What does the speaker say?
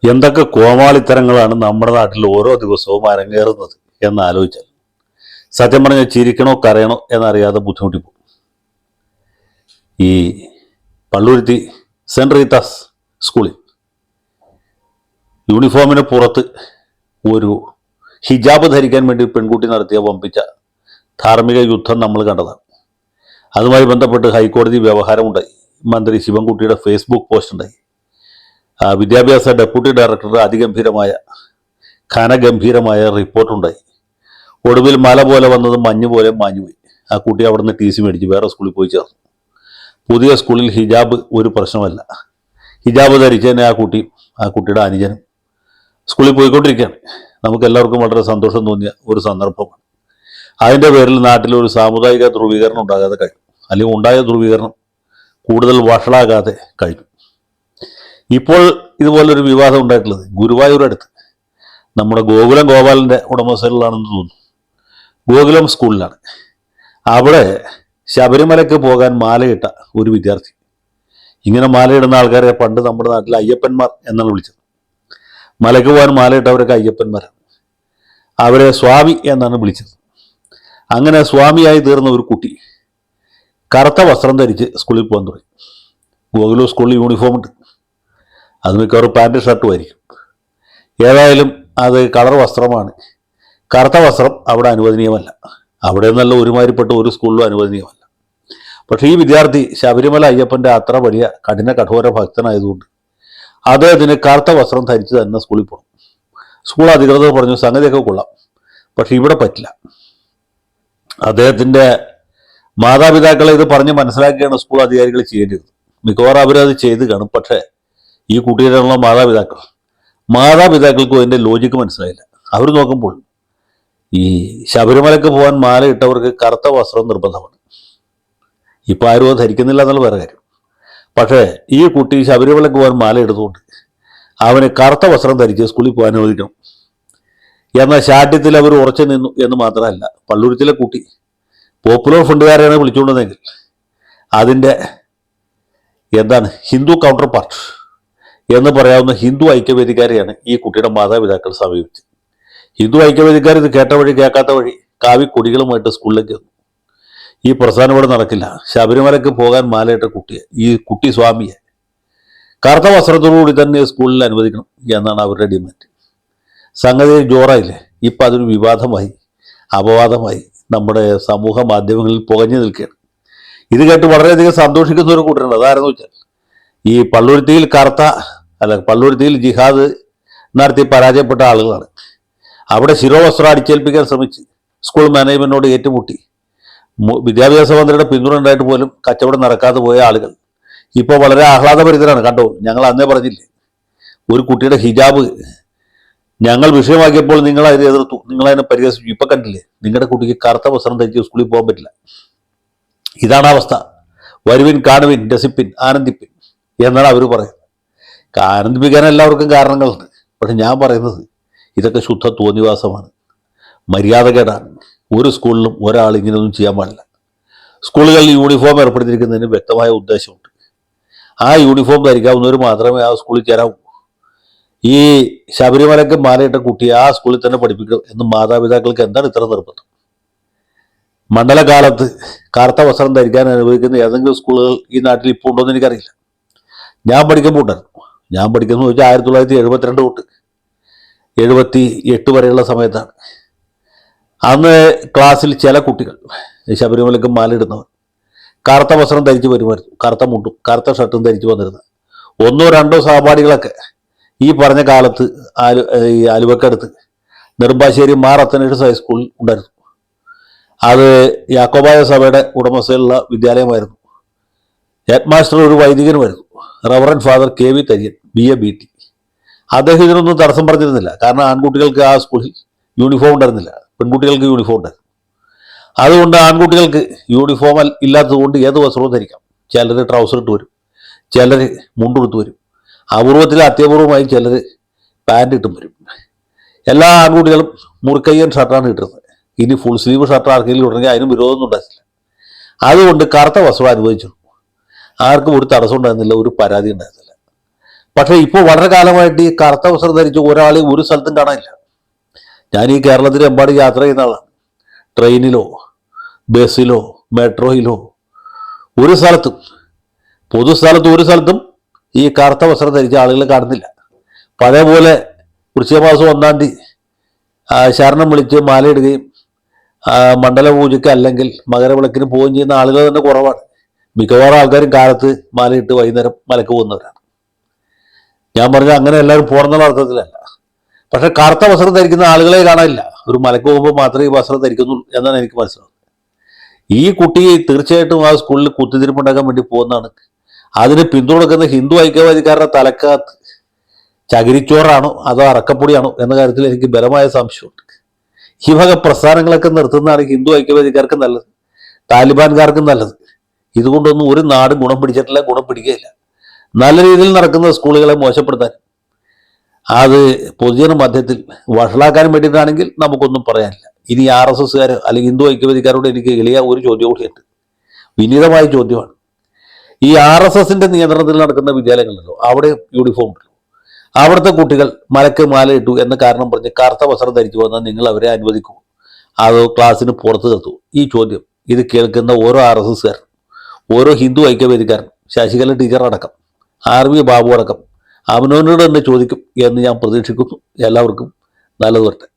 എന്തൊക്കെ കോമാളിത്തരങ്ങളാണ് നമ്മുടെ നാട്ടിൽ ഓരോ ദിവസവും അരങ്ങേറുന്നത് എന്നാലോചിച്ചാൽ സത്യം പറഞ്ഞാൽ ചിരിക്കണോ കരയണോ എന്നറിയാതെ ബുദ്ധിമുട്ടിപ്പോകും. ഈ പള്ളുരുത്തി സെൻറ് റീത്താസ് സ്കൂളിൽ യൂണിഫോമിന് പുറത്ത് ഒരു ഹിജാബ് ധരിക്കാൻ വേണ്ടി പെൺകുട്ടി നടത്തിയ വമ്പിച്ച ധാർമ്മിക യുദ്ധം നമ്മൾ കണ്ടതാണ്. അതുമായി ബന്ധപ്പെട്ട് ഹൈക്കോടതി വ്യവഹാരമുണ്ടായി. മന്ത്രി ശിവൻകുട്ടിയുടെ ഫേസ്ബുക്ക് പോസ്റ്റ് ഉണ്ടായി. വിദ്യാഭ്യാസ ഡെപ്യൂട്ടി ഡയറക്ടറുടെ ഘനഗംഭീരമായ റിപ്പോർട്ടുണ്ടായി. ഒടുവിൽ മല പോലെ വന്നത് മഞ്ഞ് പോലെ മാഞ്ഞുപോയി. ആ കുട്ടി അവിടെ നിന്ന് ടി സി മേടിച്ച് വേറെ സ്കൂളിൽ പോയി ചേർന്നു. പുതിയ സ്കൂളിൽ ഹിജാബ് ഒരു പ്രശ്നമല്ല. ഹിജാബ് ധരിച്ചതിന് ആ കുട്ടിയുടെ അനുജനും സ്കൂളിൽ പോയിക്കൊണ്ടിരിക്കുകയാണ്. നമുക്കെല്ലാവർക്കും വളരെ സന്തോഷം തോന്നിയ ഒരു സന്ദർഭമാണ്. അതിൻ്റെ പേരിൽ നാട്ടിലൊരു സാമുദായിക ധ്രുവീകരണം ഉണ്ടാകാതെ കഴിഞ്ഞു, അല്ലെങ്കിൽ ഉണ്ടായ ധ്രുവീകരണം കൂടുതൽ വഷളാകാതെ കഴിഞ്ഞു. ഇപ്പോൾ ഇതുപോലൊരു വിവാദം ഉണ്ടായിട്ടുള്ളത് ഗുരുവായൂർ അടുത്ത് നമ്മുടെ ഗോകുലം ഗോപാലൻ്റെ ഉടമസ്ഥയിലാണെന്ന് തോന്നുന്നു. ഗോകുലം സ്കൂളിലാണ്. അവിടെ ശബരിമലയ്ക്ക് പോകാൻ മാലയിട്ട ഒരു വിദ്യാർത്ഥി. ഇങ്ങനെ മാലയിടുന്ന ആൾക്കാരെ പണ്ട് നമ്മുടെ നാട്ടിൽ അയ്യപ്പന്മാർ എന്നാണ് വിളിച്ചത്. മലയ്ക്ക് പോകാൻ മാലയിട്ടവരൊക്കെ അയ്യപ്പന്മാരാണ്. അവരെ സ്വാമി എന്നാണ് വിളിച്ചത്. അങ്ങനെ സ്വാമിയായി തീർന്ന ഒരു കുട്ടി കറുത്ത വസ്ത്രം ധരിച്ച് സ്കൂളിൽ പോകാൻ തുടങ്ങി. ഗോകുലം സ്കൂളിൽ യൂണിഫോം ഉണ്ട്. അത് മിക്കവാറും പാൻറ് ഷർട്ടും ആയിരിക്കും. ഏതായാലും അത് കളർ വസ്ത്രമാണ്. കറുത്ത വസ്ത്രം അവിടെ അനുവദനീയമല്ല. അവിടെ നിന്നല്ല ഒരുമാതിരിപ്പെട്ട ഒരു സ്കൂളിലും അനുവദനീയമല്ല. പക്ഷേ ഈ വിദ്യാർത്ഥി ശബരിമല അയ്യപ്പൻ്റെ അത്ര വലിയ കഠോര ഭക്തനായതുകൊണ്ട് അദ്ദേഹത്തിന് കറുത്ത വസ്ത്രം ധരിച്ച് തന്നെ സ്കൂളിൽ പോകണം. സ്കൂൾ അധികൃതർ പറഞ്ഞു സംഗതിയൊക്കെ കൊള്ളാം, പക്ഷെ ഇവിടെ പറ്റില്ല. അദ്ദേഹത്തിൻ്റെ മാതാപിതാക്കളെ ഇത് പറഞ്ഞ് മനസ്സിലാക്കിയാണ് സ്കൂൾ അധികാരികൾ ചെയ്യേണ്ടത്. മിക്കവാറും അവരത് ചെയ്ത് കാണും. പക്ഷേ ഈ കുട്ടികളുള്ള മാതാപിതാക്കൾക്കും അതിൻ്റെ ലോജിക്ക് മനസ്സിലായില്ല. അവർ നോക്കുമ്പോൾ ഈ ശബരിമലയ്ക്ക് പോകാൻ മാല ഇട്ടവർക്ക് കറുത്ത വസ്ത്രം നിർബന്ധമാണ്. ഇപ്പം ആരും അത് ധരിക്കുന്നില്ല എന്നുള്ള വേറെ കാര്യം. പക്ഷേ ഈ കുട്ടി ശബരിമലയ്ക്ക് പോകാൻ മാല എടുത്തുകൊണ്ട് അവന് കറുത്ത വസ്ത്രം ധരിച്ച് സ്കൂളിൽ പോകാൻ അനുവദിക്കണം എന്ന ശാഠ്യത്തിൽ അവർ ഉറച്ചു നിന്നു എന്ന് മാത്രമല്ല, പള്ളുരുത്തിലെ കുട്ടി പോപ്പുലർ ഫണ്ടുകാരെയാണ് വിളിച്ചുകൊണ്ടുവന്നെങ്കിൽ അതിൻ്റെ ഹിന്ദു കൗണ്ടർ പാർട്ട് എന്ന് പറയാവുന്ന ഹിന്ദു ഐക്യവേദിക്കാരെയാണ് ഈ കുട്ടിയുടെ മാതാപിതാക്കൾ സമീപിച്ചത്. ഹിന്ദു ഐക്യവേദിക്കാർ ഇത് കേട്ട വഴി കേൾക്കാത്ത വഴി കാവിക്കൊടികളുമായിട്ട് സ്കൂളിലേക്ക് വന്നു. ഈ പ്രസ്ഥാനം ഇവിടെ നടക്കില്ല. ശബരിമലയ്ക്ക് പോകാൻ മാലയിട്ട ഈ കുട്ടി സ്വാമിയെ കറുത്ത വസ്ത്രത്തോടുകൂടി തന്നെ സ്കൂളിൽ അനുവദിക്കണം എന്നാണ് അവരുടെ ഡിമാൻഡ്. സംഗതി ജോറായില്ലേ. ഇപ്പം അതൊരു വിവാദമായി, അപവാദമായി നമ്മുടെ സമൂഹ മാധ്യമങ്ങളിൽ പുകഞ്ഞു നിൽക്കുകയാണ്. ഇത് കേട്ട് വളരെയധികം സന്തോഷിക്കുന്ന ഒരു കൂട്ടരുണ്ട്. അതാരെന്ന് വെച്ചാൽ ഈ പള്ളുരുത്തിയിൽ ജിഹാദ് നടത്തി പരാജയപ്പെട്ട ആളുകളാണ്. അവിടെ ശിരോവസ്ത്രം അടിച്ചേൽപ്പിക്കാൻ ശ്രമിച്ച് സ്കൂൾ മാനേജ്മെന്റിനോട് ഏറ്റുമുട്ടി വിദ്യാഭ്യാസ മന്ത്രിയുടെ പിന്തുണ ഉണ്ടായിട്ട് പോലും കച്ചവടം നടക്കാതെ പോയ ആളുകൾ ഇപ്പോൾ വളരെ ആഹ്ലാദഭരിതരാണ്. കണ്ടോ, ഞങ്ങൾ അന്നേ പറഞ്ഞില്ലേ, ഒരു കുട്ടിയുടെ ഹിജാബ് ഞങ്ങൾ വിഷയമാക്കിയപ്പോൾ നിങ്ങൾ അതിനെ എതിർത്തു, നിങ്ങളതിനെ പരിഹസിച്ചു. ഇപ്പം കണ്ടില്ലേ, നിങ്ങളുടെ കുട്ടിക്ക് കറുത്ത വസ്ത്രം ധരിച്ച് സ്കൂളിൽ പോകാൻ പറ്റില്ല. ഇതാണ് അവസ്ഥ. വരുവിൻ, കാണുവിൻ, രസിപ്പിൻ, ആനന്ദിപ്പിൻ എന്നാണ് അവർ പറയുന്നത്. ആനന്ദിപ്പിക്കാൻ എല്ലാവർക്കും കാരണങ്ങളുണ്ട്. പക്ഷെ ഞാൻ പറയുന്നത് ഇതൊക്കെ ശുദ്ധ തോന്നിവാസമാണ്, മര്യാദകേടാണ്. ഒരു സ്കൂളിലും ഒരാൾ ഇങ്ങനെയൊന്നും ചെയ്യാൻ പാടില്ല. സ്കൂളുകളിൽ യൂണിഫോം ഏർപ്പെടുത്തിയിരിക്കുന്നതിന് വ്യക്തമായ ഉദ്ദേശമുണ്ട്. ആ യൂണിഫോം ധരിക്കാവുന്നവർ മാത്രമേ ആ സ്കൂളിൽ ചേരാവൂ. ഈ ശബരിമലയ്ക്ക് മാലയിട്ട കുട്ടിയെ ആ സ്കൂളിൽ തന്നെ പഠിപ്പിക്കണം എന്ന് മാതാപിതാക്കൾക്ക് എന്താണ് ഇത്ര നിർബന്ധം? മണ്ഡലകാലത്ത് കറുത്ത വസ്ത്രം ധരിക്കാൻ അനുവദിക്കുന്ന ഏതെങ്കിലും സ്കൂളുകൾ ഈ നാട്ടിൽ ഇപ്പോൾ ഉണ്ടോ എന്ന് എനിക്കറിയില്ല. ഞാൻ പഠിക്കുമ്പോൾ ഉണ്ടായിരുന്നു. ഞാൻ പഠിക്കുന്നത് വെച്ചാൽ 1972 തൊട്ട് 78 വരെയുള്ള സമയത്താണ്. അന്ന് ക്ലാസ്സിൽ ചില കുട്ടികൾ ശബരിമലയ്ക്ക് മാലയിടുന്നവർ കറുത്ത വസ്ത്രം ധരിച്ച് വരുമായിരുന്നു. കറുത്ത മുണ്ടും കറുത്ത ഷർട്ടും ധരിച്ച് വന്നിരുന്നത് 1-2 സഹപാഠികളൊക്കെ ഈ പറഞ്ഞ കാലത്ത് ഈ ആലുവക്കടുത്ത് നെടുമ്പാശ്ശേരി മാർ അത്തനേഴ്സ് ഹൈസ്കൂളിൽ ഉണ്ടായിരുന്നു. അത് യാക്കോബായ സഭയുടെ ഉടമസ്ഥയിലുള്ള വിദ്യാലയമായിരുന്നു. ഹെഡ് മാസ്റ്റർ ഒരു വൈദികനുമായിരുന്നു, reverend father KV Tharian, BA BT. അദ്ദേഹം ഇതിനൊന്നും തടസ്സം പറഞ്ഞിരുന്നില്ല. കാരണം ആൺകുട്ടികൾക്ക് ആ സ്കൂളിൽ യൂണിഫോം ഉണ്ടായിരുന്നില്ല, പെൺകുട്ടികൾക്ക് യൂണിഫോം ഉണ്ടായിരുന്നു. അതുകൊണ്ട് ആൺകുട്ടികൾക്ക് യൂണിഫോം ഇല്ലാത്തതുകൊണ്ട് ഏത് വസ്ത്രവും ധരിക്കാം. ചിലർ ട്രൗസർ ഇട്ട് വരും, ചിലർ മുണ്ടെടുത്ത് വരും, അത്യപൂർവമായി ചിലർ പാൻറ് ഇട്ടും വരും. എല്ലാ ആൺകുട്ടികളും മുറിക്കയ്യൻ ഷർട്ടാണ് ഇട്ടിരുന്നത്. ഇനി ഫുൾ സ്ലീവ് ഷർട്ട് ആർക്കെങ്കിലും ഇടണമെങ്കിൽ അതിനും വിരോധമൊന്നും ഉണ്ടായിട്ടില്ല. അതുകൊണ്ട് കറുത്ത വസ്ത്രം അനുവദിച്ചു. ആർക്കും ഒരു തടസ്സം ഉണ്ടായിരുന്നില്ല, ഒരു പരാതി ഉണ്ടായിരുന്നില്ല. പക്ഷേ ഇപ്പോൾ വളരെ കാലമായിട്ട് ഈ കറുത്ത വസ്ത്രം ധരിച്ച് ഒരാളെ ഒരു സ്ഥലത്തും കാണാനില്ല. ഞാൻ ഈ കേരളത്തിൽ എമ്പാട് യാത്ര ചെയ്യുന്ന ആളാണ്. ട്രെയിനിലോ ബസ്സിലോ മെട്രോയിലോ ഒരു സ്ഥലത്തും പൊതുസ്ഥലത്തും ഒരു സ്ഥലത്തും ഈ കറുത്ത വസ്ത്രം ധരിച്ച ആളുകൾ കാണുന്നില്ല. പഴയ പോലെ വൃശ്ചിക മാസം 1-ാം തീയതി ശരണം വിളിച്ച് മാലയിടുകയും മണ്ഡല പൂജയ്ക്ക് അല്ലെങ്കിൽ മകരവിളക്കിന് പോവുകയും ചെയ്യുന്ന ആളുകൾ തന്നെ കുറവാണ്. മിക്കവാറും ആൾക്കാരും കാലത്ത് മാലയിട്ട് വൈകുന്നേരം മലക്ക് പോകുന്നവരാണ്. ഞാൻ പറഞ്ഞ അങ്ങനെ എല്ലാവരും പോകണമെന്നുള്ള അർത്ഥത്തിലല്ല. പക്ഷെ കറുത്ത വസ്ത്രം ധരിക്കുന്ന ആളുകളെ കാണാനില്ല. ഒരു മലക്ക് പോകുമ്പോൾ മാത്രമേ ഈ വസ്ത്രം ധരിക്കുന്നുള്ളൂ എന്നാണ് എനിക്ക് മനസ്സിലാവുന്നത്. ഈ കുട്ടി തീർച്ചയായിട്ടും ആ സ്കൂളിൽ കുത്തിത്തിരിപ്പുണ്ടാക്കാൻ വേണ്ടി പോകുന്നതാണ്. അതിന് പിന്തുണക്കുന്ന ഹിന്ദു ഐക്യവാദിക്കാരുടെ തലക്കകത്ത് ചകിരിച്ചോറാണോ അതോ അറക്കപ്പൊടിയാണോ എന്ന കാര്യത്തിൽ എനിക്ക് ബലമായ സംശയമുണ്ട്. ഈ വക പ്രസ്ഥാനങ്ങളൊക്കെ നിർത്തുന്നതാണ് ഹിന്ദു ഐക്യവേദിക്കാർക്ക് നല്ലത്, താലിബാൻകാർക്കും നല്ലത്. ഇതുകൊണ്ടൊന്നും ഒരു നാട് ഗുണം പിടിച്ചിട്ടില്ല, ഗുണം പിടിക്കുകയില്ല. നല്ല രീതിയിൽ നടക്കുന്ന സ്കൂളുകളെ മോശപ്പെടുത്താൻ, അത് പൊതുജന മധ്യത്തിൽ വഷളാക്കാനും വേണ്ടിയിട്ടാണെങ്കിൽ നമുക്കൊന്നും പറയാനില്ല. ഇനി RSSകാർ അല്ലെങ്കിൽ ഹിന്ദു ഐക്യവേദിക്കാരോട് എനിക്ക് എളിയ ഒരു ചോദ്യം കൂടിയുണ്ട്, വിനീതമായ ചോദ്യമാണ്. ഈ RSSന്റെ നിയന്ത്രണത്തിൽ നടക്കുന്ന വിദ്യാലയങ്ങളിലോ അവിടെ യൂണിഫോം ഉണ്ടല്ലോ, അവിടുത്തെ കുട്ടികൾ മലക്ക് മാലയിട്ടു എന്ന കാരണം പറഞ്ഞ് കറുത്ത വസ്ത്രം ധരിച്ചു വന്നാൽ നിങ്ങൾ അവരെ അനുവദിക്കൂ അതോ ക്ലാസ്സിന് പുറത്ത് നിർത്തൂ? ഈ ചോദ്യം ഇത് കേൾക്കുന്ന ഓരോ RSSകാരനും ഓരോ ഹിന്ദു ഐക്യവേദിക്കാരനും ശശികല ടീച്ചർ അടക്കം RV ബാബു അടക്കം അവനവനോട് തന്നെ ചോദിക്കും എന്ന് ഞാൻ പ്രതീക്ഷിക്കുന്നു. എല്ലാവർക്കും നല്ലത് വരട്ടെ.